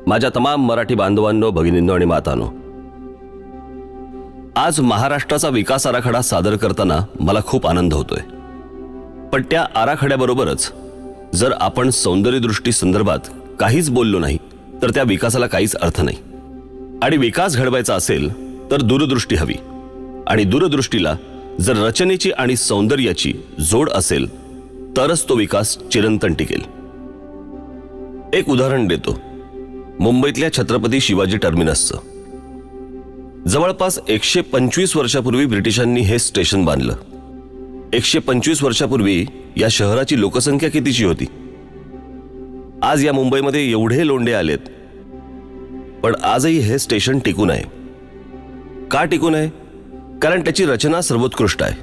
माझ्या तमाम मराठी बांधवांनो, भगिनींनो आणि मातांनो, आज महाराष्ट्राचा विकास आराखडा सादर करताना मला खूप आनंद होतोय. पण त्या आराखड्याबरोबरच जर आपण सौंदर्यदृष्टी संदर्भात काहीच बोललो नाही तर त्या विकासाला काहीच अर्थ नाही. आणि विकास घडवायचा असेल तर दूरदृष्टी हवी, आणि दूरदृष्टीला जर रचनेची आणि सौंदर्याची जोड असेल तरच तो विकास चिरंतन टिकेल. एक उदाहरण देतो. मुंबईतल्या छत्रपती शिवाजी टर्मिनसचं. जवळपास 125 वर्षापूर्वी ब्रिटिशांनी हे स्टेशन बांधलं. 125 वर्षापूर्वी या शहराची लोकसंख्या कितीची होती? आज या मुंबईमध्ये एवढे लोंढे आलेत, पण आजही हे स्टेशन टिकून आहे. का टिकून आहे? कारण त्याची रचना सर्वोत्कृष्ट आहे.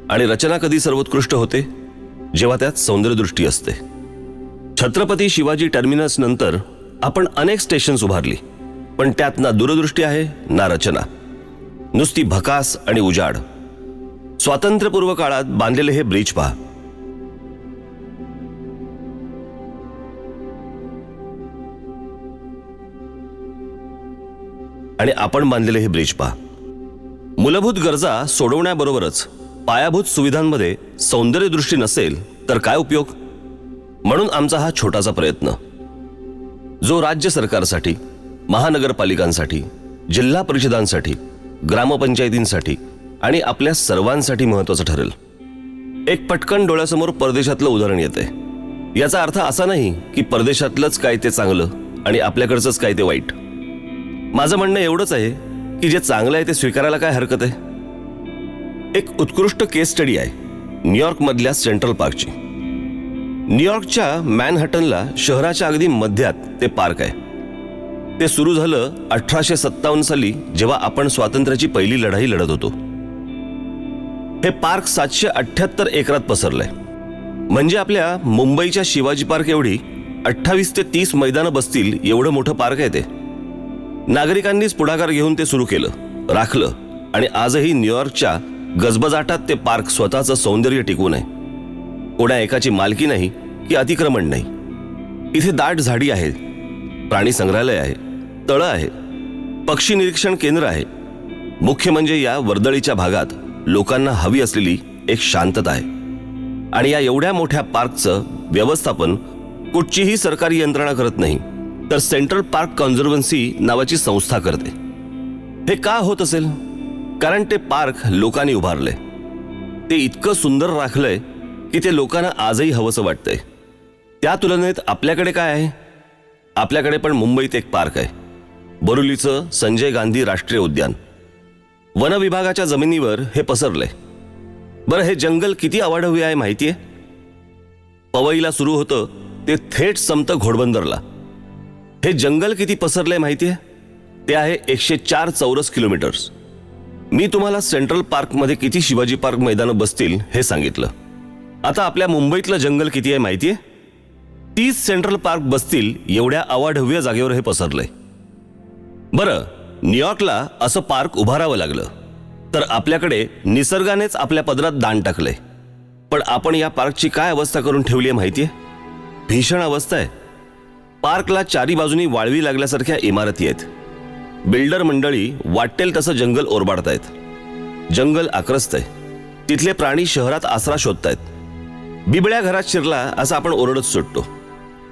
आणि रचना कधी सर्वोत्कृष्ट होते? जेव्हा त्यात सौंदर्यदृष्टी असते. छत्रपती शिवाजी टर्मिनस नंतर आपण अनेक स्टेशन्स उभारली, पण त्यात ना दूरदृष्टी आहे ना रचना. नुसती भकास आणि उजाड. स्वातंत्र्यपूर्व काळात बांधलेले हे ब्रिज पहा. आणि आपण बांधलेले हे ब्रिज पहा. मूलभूत गरजा सोडवण्याबरोबरच पायाभूत सुविधांमध्ये सौंदर्यदृष्टी नसेल तर काय उपयोग? म्हणून आमचा हा छोटासा प्रयत्न, जो राज्य सरकारसाठी, महानगरपालिकांसाठी, जिल्हा परिषदांसाठी, ग्रामपंचायतींसाठी आणि आपल्या सर्वांसाठी महत्त्वाचं ठरेल. एक पटकन डोळ्यासमोर परदेशातलं उदाहरण येते. याचा अर्थ असा नाही की परदेशातलंच काय ते चांगलं आणि आपल्याकडचंच काय ते वाईट. माझं म्हणणं एवढंच आहे की जे चांगलं आहे ते स्वीकारायला काय हरकत आहे. एक उत्कृष्ट केस स्टडी आहे न्यूयॉर्कमधल्या सेंट्रल पार्कची. न्यूयॉर्कच्या मॅनहॅटनला शहराच्या अगदी मध्यात ते पार्क आहे. ते सुरू झालं 1857 साली, जेव्हा आपण स्वातंत्र्याची पहिली लढाई लढत होतो. हे पार्क 778 एकरात पसरलंय. म्हणजे आपल्या मुंबईच्या शिवाजी पार्क एवढी 28 ते 30 मैदानं बसतील एवढं मोठं पार्क आहे ते. नागरिकांनीच पुढाकार घेऊन ते सुरू केलं, राखलं, आणि आजही न्यूयॉर्कच्या गजबजाटात ते पार्क स्वतःचं सौंदर्य टिकवून आहे. कोणा एकाची मालकी नाही की अतिक्रमण नाही. इथे दाट झाडी आहे, प्राणी संग्रहालय आहे, तळं आहे, पक्षी निरीक्षण केंद्र आहे. मुख्य म्हणजे या वर्दळीच्या भागात लोकांना हवी असलेली एक शांतता आहे. आणि या एवढ्या मोठ्या पार्कचं व्यवस्थापन कुठचीही सरकारी यंत्रणा करत नाही, तर सेंट्रल पार्क कन्झर्वन्सी नावाची संस्था करते. हे का होत असेल? कारण ते पार्क लोकांनी उभारले. ते इतकं सुंदर राखलंय की ते लोकांना आजही हवंसं वाटतंय. त्या तुलनेत आपल्याकडे काय आहे? आपल्याकडे पण मुंबईत एक पार्क आहे, बोरिवलीचं संजय गांधी राष्ट्रीय उद्यान. वन विभागाच्या जमिनीवर हे पसरलंय. बरं, हे जंगल किती अवाढव्य आहे माहितीये? पवईला सुरू होतं ते थेट संपतं घोडबंदरला. हे जंगल किती पसरलंय माहितीये? ते आहे 104 चौरस किलोमीटर्स. मी तुम्हाला सेंट्रल पार्कमध्ये किती शिवाजी पार्क मैदानं बसतील हे सांगितलं. आता आपल्या मुंबईतलं जंगल किती आहे माहितीये? 30 सेंट्रल पार्क बसतील एवढ्या अवाढव्य जागेवर हे पसरलंय. बरं, न्यूयॉर्कला असं पार्क उभारावं लागलं तर आपल्याकडे निसर्गानेच आपल्या पदरात दान टाकलंय. पण आपण या पार्कची काय अवस्था करून ठेवली आहे माहितीये? भीषण अवस्था आहे. पार्कला चारी बाजूनी वाळवी लागल्यासारख्या इमारती आहेत. बिल्डर मंडळी वाटेल तसं जंगल ओरबाडतायत. जंगल आक्रस्त आहे. तिथले प्राणी शहरात आसरा शोधतायत. बिबळ्या घरात शिरला असं आपण ओरडत सुटतो,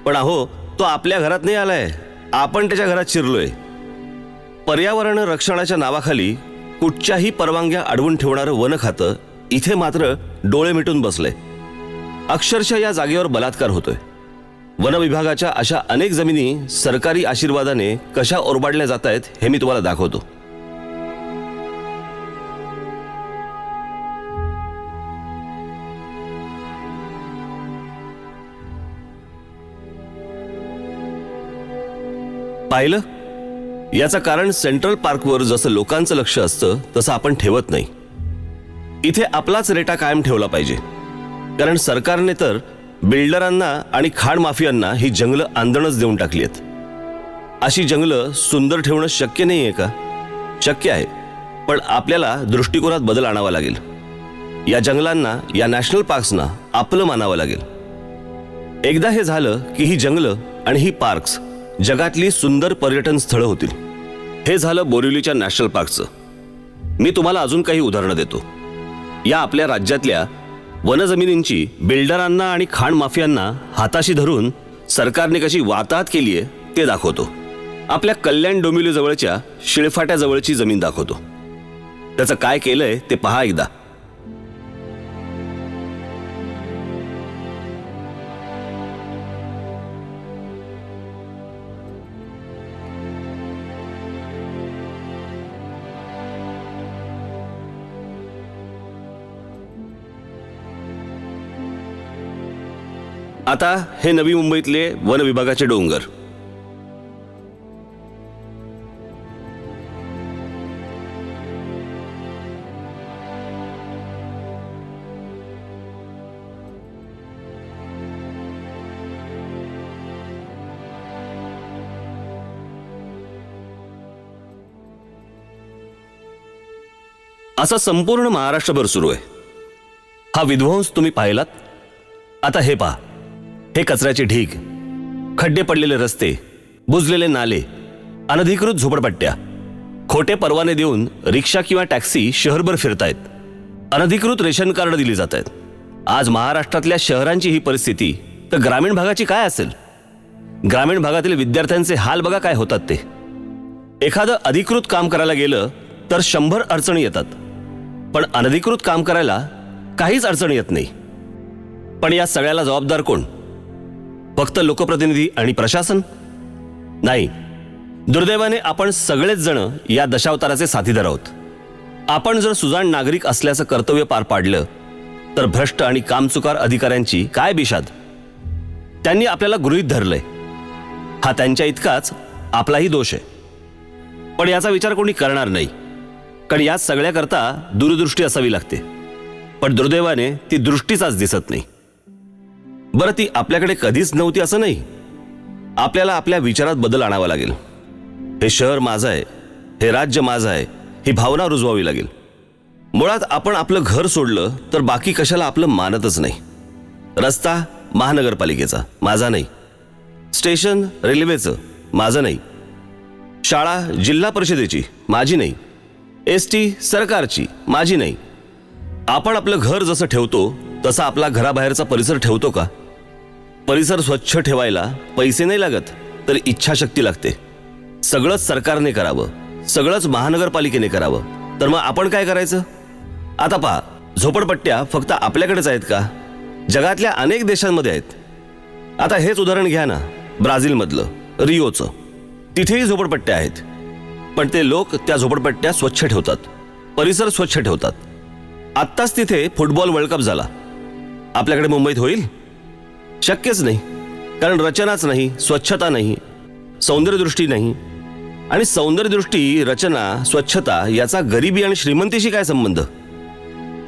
पण अहो, तो आपल्या घरात नाही आलाय, आपण त्याच्या घरात शिरलोय. पर्यावरण रक्षणाच्या नावाखाली कुठच्याही परवानग्या अडवून ठेवणारं वन खातं इथे मात्र डोळे मिटून बसलंय. अक्षरशः या जागेवर बलात्कार होतोय. वन विभागाच्या अशा अनेक जमिनी सरकारी आशीर्वादाने कशा ओरबाडल्या जात आहेत हे मी तुम्हाला दाखवतो. पाहिलं? याचं कारण सेंट्रल पार्कवर जसं लोकांचं लक्ष असतं तसं आपण ठेवत नाही. इथे आपलाच रेटा कायम ठेवला पाहिजे, कारण सरकारने तर बिल्डरांना आणि खाण माफियांना ही जंगलं आंदणच देऊन टाकली आहेत. अशी जंगलं सुंदर ठेवणं शक्य नाही आहे का? शक्य आहे, पण आपल्याला दृष्टिकोनात बदल आणावा लागेल. या जंगलांना, या नॅशनल पार्क्सना आपलं मानावं लागेल. एकदा हे झालं की ही जंगलं आणि ही पार्क्स जगातली सुंदर पर्यटन स्थळं होतील. हे झालं बोरिवलीच्या नॅशनल पार्कचं. मी तुम्हाला अजून काही उदाहरणं देतो. या आपल्या राज्यातल्या वनजमिनींची बिल्डरांना आणि खाण माफियांना हाताशी धरून सरकारने कशी वाताहत केली आहे ते दाखवतो. आपल्या कल्याण डोंबिवली जवळच्या शिळफाट्याजवळची जमीन दाखवतो. त्याचं काय केलंय ते पहा एकदा. आता हे नवी मुंबईतले वन विभागाचे डोंगर. असं संपूर्ण महाराष्ट्रभर सुरू आहे. हा विध्वंस तुम्ही पाहिलात. आता हे पहा, हे कचऱ्याचे ढीग, खड्डे पडलेले रस्ते, बुजलेले नाले, अनधिकृत झोपडपट्ट्या, खोटे परवाने देऊन रिक्षा किंवा टॅक्सी शहरभर फिरतायत, अनधिकृत रेशन कार्ड दिली जात आहेत. आज महाराष्ट्रातल्या शहरांची ही परिस्थिती तर ग्रामीण भागाची काय असेल? ग्रामीण भागातील विद्यार्थ्यांचे हाल बघा काय होतात ते. एखादं अधिकृत काम करायला गेलं तर 100 अडचणी येतात, पण अनधिकृत काम करायला काहीच अडचण येत नाही. पण या सगळ्याला जबाबदार कोण? फक्त लोकप्रतिनिधी आणि प्रशासन? नाही. दुर्दैवाने आपण सगळेच जण या दशावताराचे साथीदार आहोत. आपण जर सुजाण नागरिक असल्याचं कर्तव्य पार पाडलं तर भ्रष्ट आणि कामचुकार अधिकाऱ्यांची काय बिशाद. त्यांनी आपल्याला गृहीत धरलंय. हा त्यांच्या इतकाच आपलाही दोष आहे. पण याचा विचार कोणी करणार नाही, कारण या सगळ्याकरता दूरदृष्टी असावी लागते. पण दुर्दैवाने ती दृष्टीच आज दिसत नाही. बरं, ती आपल्याकडे कधीच नव्हती असं नाही. आपल्याला आपल्या विचारात बदल आणावा लागेल. हे शहर माझं आहे, हे राज्य माझं आहे, ही भावना रुजवावी लागेल. मुळात आपण आपलं घर सोडलं तर बाकी कशाला आपलं मानतच नाही. रस्ता महानगरपालिकेचा, माझा नाही. स्टेशन रेल्वेचं, माझं नाही. शाळा जिल्हा परिषदेची, माझी नाही. एसटी सरकारची, माझी नाही. आपण आपलं घर जसं ठेवतो तसा आपला घराबाहेरचा परिसर ठेवतो का? परिसर स्वच्छ ठेवायला पैसे नाही लागत, तर इच्छाशक्ती लागते. सगळंच सरकारने करावं, सगळंच महानगरपालिकेने करावं, तर मग आपण काय करायचं? आता पहा, झोपडपट्ट्या फक्त आपल्याकडेच आहेत का? जगातल्या अनेक देशांमध्ये आहेत. आता हेच उदाहरण घ्या ना, ब्राझीलमधलं, रिओचं. तिथेही झोपडपट्ट्या आहेत, पण ते लोक त्या झोपडपट्ट्या स्वच्छ ठेवतात, परिसर स्वच्छ ठेवतात. आत्ताच तिथे फुटबॉल वर्ल्ड कप झाला. आपल्याकडे मुंबईत होईल? शक्यच नाही, कारण रचनाच नाही, स्वच्छता नाही, सौंदर्यदृष्टी नाही. आणि सौंदर्यदृष्टी, रचना, स्वच्छता याचा गरिबी आणि श्रीमंतीशी काय संबंध?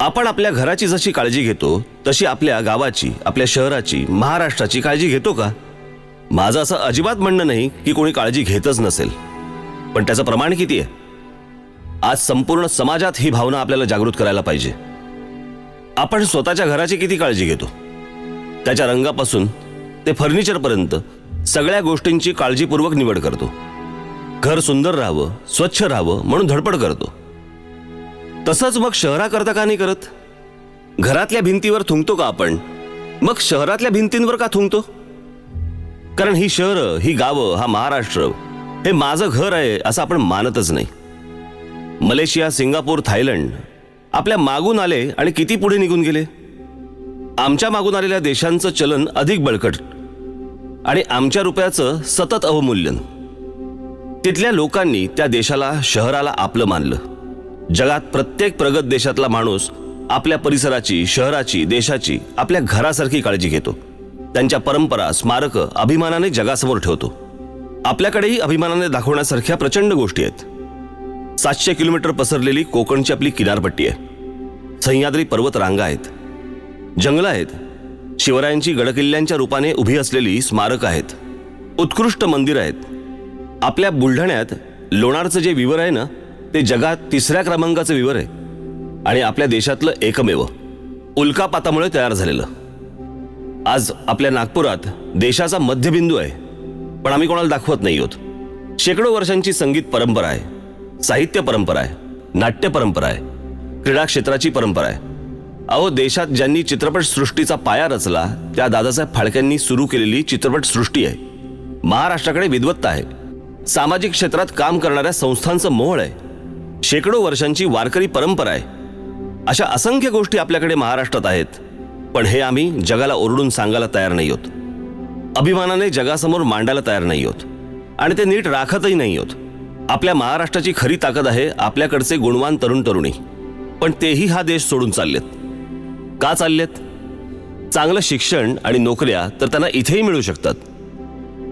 आपण आपल्या घराची जशी काळजी घेतो तशी आपल्या गावाची, आपल्या शहराची, महाराष्ट्राची काळजी घेतो का? माझं असं अजिबात म्हणणं नाही की कोणी काळजी घेतच नसेल, पण त्याचं प्रमाण किती आहे? आज संपूर्ण समाजात ही भावना आपल्याला जागृत करायला पाहिजे. आपण स्वतःच्या घराची किती काळजी घेतो? त्याच्या रंगापासून ते फर्निचरपर्यंत सगळ्या गोष्टींची काळजीपूर्वक निवड करतो. घर सुंदर राहावं, स्वच्छ राहावं म्हणून धडपड करतो. तसंच मग शहराकरता का नाही करत? घरातल्या भिंतीवर थुंकतो का आपण? मग शहरातल्या भिंतींवर का थुंकतो? कारण ही शहरं, ही गावं, हा महाराष्ट्र हे माझं घर आहे असं आपण मानतच नाही. मलेशिया, सिंगापूर, थायलंड आपल्या मागून आले आणि किती पुढे निघून गेले. आमच्या मागून आलेल्या देशांचं चलन अधिक बळकट आणि आमच्या रुपयाचं सतत अवमूल्यन. तिथल्या लोकांनी त्या देशाला, शहराला आपलं मानलं. जगात प्रत्येक प्रगत देशातला माणूस आपल्या परिसराची, शहराची, देशाची आपल्या घरासारखी काळजी घेतो. त्यांच्या परंपरा, स्मारकं अभिमानाने जगासमोर ठेवतो. आपल्याकडेही अभिमानाने दाखवण्यासारख्या प्रचंड गोष्टी आहेत. 700 किलोमीटर पसरलेली कोकणची आपली किनारपट्टी आहे. सह्याद्री पर्वत रांगा आहेत, जंगलं आहेत, शिवरायांची गडकिल्ल्यांच्या रूपाने उभी असलेली स्मारकं आहेत, उत्कृष्ट मंदिरं आहेत. आपल्या बुलढाण्यात लोणारचं जे विवर आहे ना, ते जगात 3ऱ्या क्रमांकाचं विवर आहे आणि आपल्या देशातलं एकमेव, उल्कापातामुळे तयार झालेलं. आज आपल्या नागपुरात देशाचा मध्यबिंदू आहे. पण आम्ही कोणाला दाखवत नाही आहोत. शेकडो वर्षांची संगीत परंपरा आहे, साहित्य परंपरा आहे, नाट्य परंपरा आहे, क्रीडा क्षेत्राची परंपरा आहे. अहो, देशात ज्यांनी चित्रपट सृष्टीचा पाया रचला त्या दादासाहेब फाळक्यांनी सुरू केलेली चित्रपट सृष्टी आहे. महाराष्ट्राकडे विद्वत्ता आहे, सामाजिक क्षेत्रात काम करणाऱ्या संस्थांचं मोह आहे, शेकडो वर्षांची वारकरी परंपरा आहे. अशा असंख्य गोष्टी आपल्याकडे महाराष्ट्रात आहेत, पण हे आम्ही जगाला ओरडून सांगायला तयार नाही आहोत, अभिमानाने जगासमोर मांडायला तयार नाही आहोत आणि ते नीट राखतही नाही आहोत. आपल्या महाराष्ट्राची खरी ताकद आहे आपल्याकडचे गुणवान तरुण तरुणी, पण तेही हा देश सोडून चाललेत. का चाललेत? चांगलं शिक्षण आणि नोकऱ्या तर त्यांना इथेही मिळू शकतात,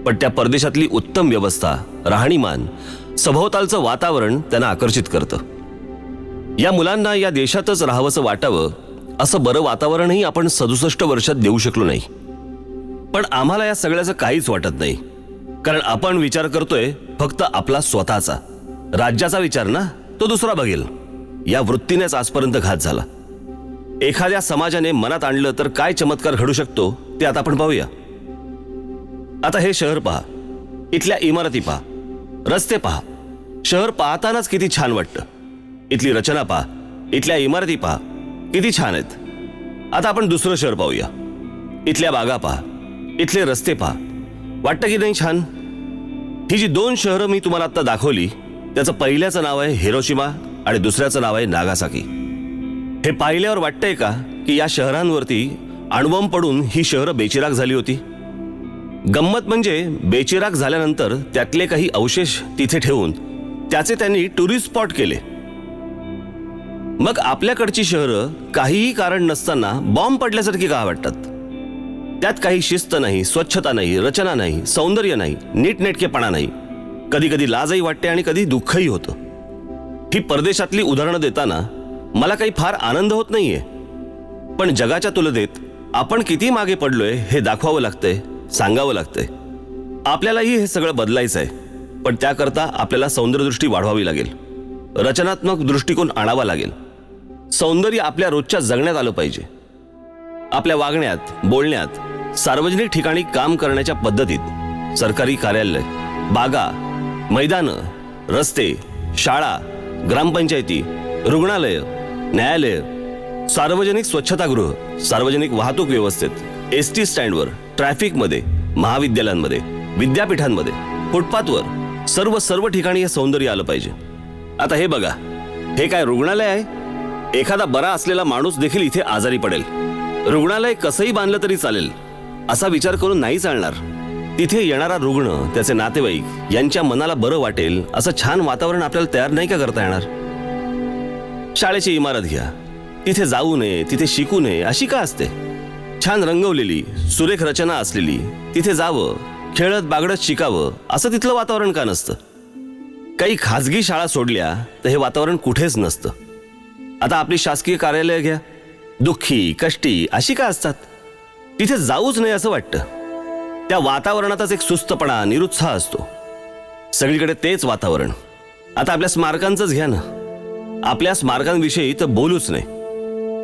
पण त्या परदेशातली उत्तम व्यवस्था, राहणीमान, सभोवतालचं वातावरण त्यांना आकर्षित करतं. या मुलांना या देशातच राहावंसं वाटावं असं बरं वातावरणही आपण 67 वर्षात देऊ शकलो नाही. पण आम्हाला या सगळ्याचं काहीच वाटत नाही, कारण आपण विचार करतोय फक्त आपला स्वतःचा. राज्याचा विचार ना, तो दुसरा बघेल, या वृत्तीनेच आजपर्यंत घात झाला. एखाद्या समाजाने मनात आणलं तर काय चमत्कार घडू शकतो ते आता आपण पाहूया. आता हे शहर पहा, इथल्या इमारती पहा, रस्ते पहा. शहर पाहतानाच किती छान वाटतं. इथली रचना पहा, इथल्या इमारती पहा, किती छान आहेत. आता आपण दुसरं शहर पाहूया. इथल्या बागा पहा, इथले रस्ते पहा, वाटतं की नाही छान? ही जी 2 शहरं मी तुम्हाला आता दाखवली, त्याचं पहिल्याचं नाव आहे हिरोशिमा आणि दुसऱ्याचं नाव आहे नागासाकी. हे पाहिल्यावर वाटतंय का की या शहरांवरती अणुबॉम्ब पडून ही शहरं बेचिराग झाली होती? गंमत म्हणजे बेचिराग झाल्यानंतर त्यातले काही अवशेष तिथे ठेवून त्याचे त्यांनी टुरिस्ट स्पॉट केले. मग आपल्याकडची शहरं काहीही कारण नसताना बॉम्ब पडल्यासारखी का वाटतात? त्यात काही शिस्त नाही, स्वच्छता नाही, रचना नाही, सौंदर्य नाही, नीटनेटकेपणा नाही. कधी कधी लाजही वाटते आणि कधी दुःखही होतं. ही परदेशातली उदाहरणं देताना मला काही फार आनंद होत नाहीये, पण जगाच्या तुलनेत आपण किती मागे पडलोय हे दाखवावं लागतंय, सांगावं लागतंय. आपल्यालाही हे सगळं बदलायचं आहे, पण त्याकरता आपल्याला सौंदर्यदृष्टी वाढवावी लागेल, रचनात्मक दृष्टिकोन आणावा लागेल. सौंदर्य आपल्या रोजच्या जगण्यात आलं पाहिजे. आपल्या वागण्यात, बोलण्यात, सार्वजनिक ठिकाणी काम करण्याच्या पद्धतीत, सरकारी कार्यालय, बागा, मैदानं, रस्ते, शाळा, ग्रामपंचायती, रुग्णालय, न्यायालय, सार्वजनिक स्वच्छतागृह, सार्वजनिक वाहतूक व्यवस्थेत, एसटी स्टँडवर, ट्रॅफिकमध्ये, महाविद्यालयांमध्ये, विद्यापीठांमध्ये, फुटपाथवर, सर्व ठिकाणी हे सौंदर्य आलं पाहिजे. आता हे बघा, हे काय रुग्णालय आहे? एखादा बरा असलेला माणूस देखील इथे आजारी पडेल. रुग्णालय कसंही बांधलं तरी चालेल असा विचार करून नाही चालणार. तिथे येणारा रुग्ण, त्याचे नातेवाईक यांच्या मनाला बरं वाटेल असं छान वातावरण आपल्याला तयार नाही का करता येणार? शाळेची इमारत घ्या, तिथे जाऊ नये, तिथे शिकू नये अशी का असते? छान रंगवलेली, सुरेख रचना असलेली, तिथे जावं, खेळत बागडत शिकावं असं तिथलं वातावरण का नसतं? काही खाजगी शाळा सोडल्या तर हे वातावरण कुठेच नसतं. आता आपली शासकीय कार्यालय घ्या, दुःखी, कष्टी अशी का असतात? तिथे जाऊच नाही असं वाटतं. त्या वातावरणातच एक सुस्तपणा, निरुत्साह असतो. सगळीकडे तेच वातावरण. आता आपल्या स्मारकांचंच घ्या ना. आपल्या स्मारकांविषयी तर बोलूच नाही.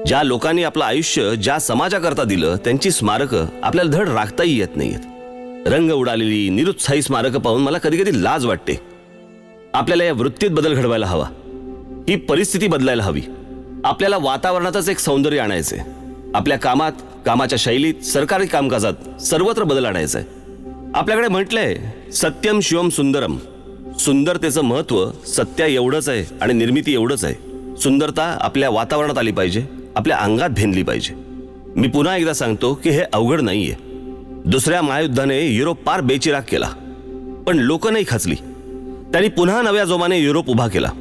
ज्या लोकांनी आपलं आयुष्य ज्या समाजाकरता दिलं त्यांची स्मारकं आपल्याला धड राखताही येत नाहीयेत. रंग उडालेली, निरुत्साही स्मारकं पाहून मला कधी कधी लाज वाटते. आपल्याला या वृत्तीत बदल घडवायला हवा. ही परिस्थिती बदलायला हवी. आपल्याला वातावरणातच एक सौंदर्य आणायचंय. आपल्या कामात, कामाच्या शैलीत, सरकारी कामकाजात सर्वत्र बदल आणायचा आहे. आपल्याकडे म्हटलंय सत्यम शिवम सुंदरम. सुंदरतेचं महत्व सत्य एवढंच आहे आणि निर्मिती एवढंच आहे. सुंदरता आपल्या वातावरणात आली पाहिजे, आपल्या अंगात भिनली पाहिजे. मी पुन्हा एकदा सांगतो की हे अवघड नाहीये. दुसऱ्या महायुद्धाने युरोप पार बेचिराग केला, पण लोक नाही खचली. त्यांनी पुन्हा नव्या जोमाने युरोप उभा केला.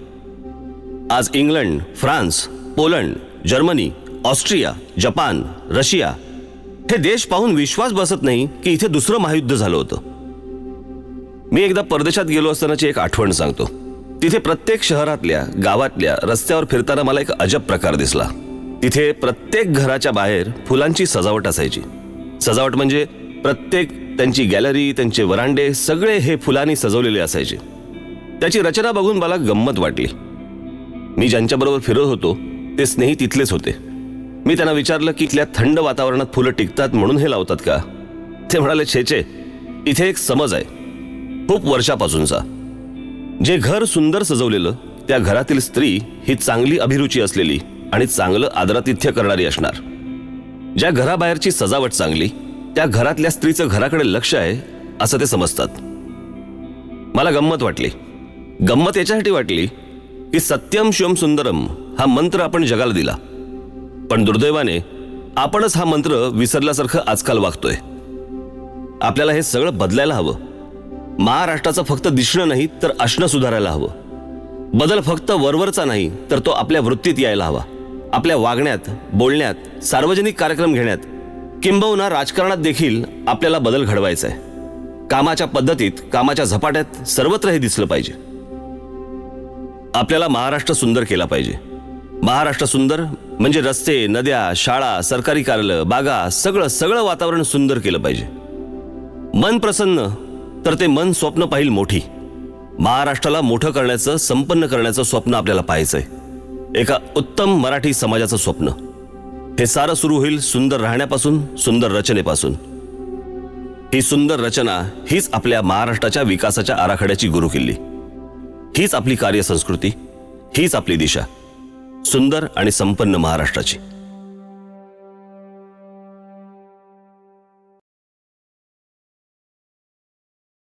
आज England, France, Poland, Germany, Austria, Japan, Russia हे देश पाहून विश्वास बसत नाही की इथे दुसरं महायुद्ध झालं होतं. मी एकदा परदेशात गेलो असतानाची एक आठवण सांगतो. तिथे प्रत्येक शहरातल्या, गावातल्या रस्त्यावर फिरताना मला एक अजब प्रकार दिसला. तिथे प्रत्येक घराच्या बाहेर फुलांची सजावट असायची. सजावट म्हणजे प्रत्येक त्यांची गॅलरी, त्यांचे वरांडे सगळे हे फुलांनी सजवलेले असायचे. त्याची रचना बघून मला गंमत वाटली. मी ज्यांच्याबरोबर फिरत होतो ते स्नेही तिथलेच होते. मी त्यांना विचारलं की इथल्या थंड वातावरणात फुलं टिकतात म्हणून हे लावतात का? ते म्हणाले, छे, इथे एक समज आहे. खूप वर्षापासूनचा. जे घर सुंदर सजवलेलं, त्या घरातील स्त्री ही चांगली अभिरुची असलेली आणि चांगलं आदरातिथ्य करणारी असणार. ज्या घराबाहेरची सजावट चांगली, त्या घरातल्या स्त्रीचं घराकडे लक्ष आहे असं ते समजतात. मला गंमत वाटली. गंमत याच्यासाठी वाटली की सत्यम शिवम सुंदरम हा मंत्र आपण जगाला दिला, पण दुर्दैवाने आपणच हा मंत्र विसरल्यासारखं आजकाल वागतोय. आपल्याला हे सगळं बदलायला हवं. महाराष्ट्राचं फक्त दिसणं नाही तर असणं सुधारायला हवं. बदल फक्त वरवरचा नाही तर तो आपल्या वृत्तीत यायला हवा. आपल्या वागण्यात, बोलण्यात, सार्वजनिक कार्यक्रम घेण्यात, किंबहुना राजकारणात देखील आपल्याला बदल घडवायचा आहे. कामाच्या पद्धतीत, कामाच्या झपाट्यात, सर्वत्र हे दिसलं पाहिजे. आपल्याला महाराष्ट्र सुंदर केला पाहिजे. महाराष्ट्र सुंदर म्हणजे रस्ते, नद्या, शाळा, सरकारी कार्यालय, बागा, सगळं वातावरण सुंदर केलं पाहिजे. मन प्रसन्न तर ते मन स्वप्न पाहिल मोठी. महाराष्ट्राला मोठं करण्याचं, संपन्न करण्याचं स्वप्न आपल्याला पाहायचंय. एका उत्तम मराठी समाजाचं स्वप्न. हे सारं सुरू होईल सुंदर राहण्यापासून, सुंदर रचनेपासून. ही सुंदर रचना हीच आपल्या महाराष्ट्राच्या विकासाच्या आराखड्याची गुरुकिल्ली. हीच आपली कार्यसंस्कृती, हीच आपली दिशा. सुंदर आणि संपन्न महाराष्ट्राची.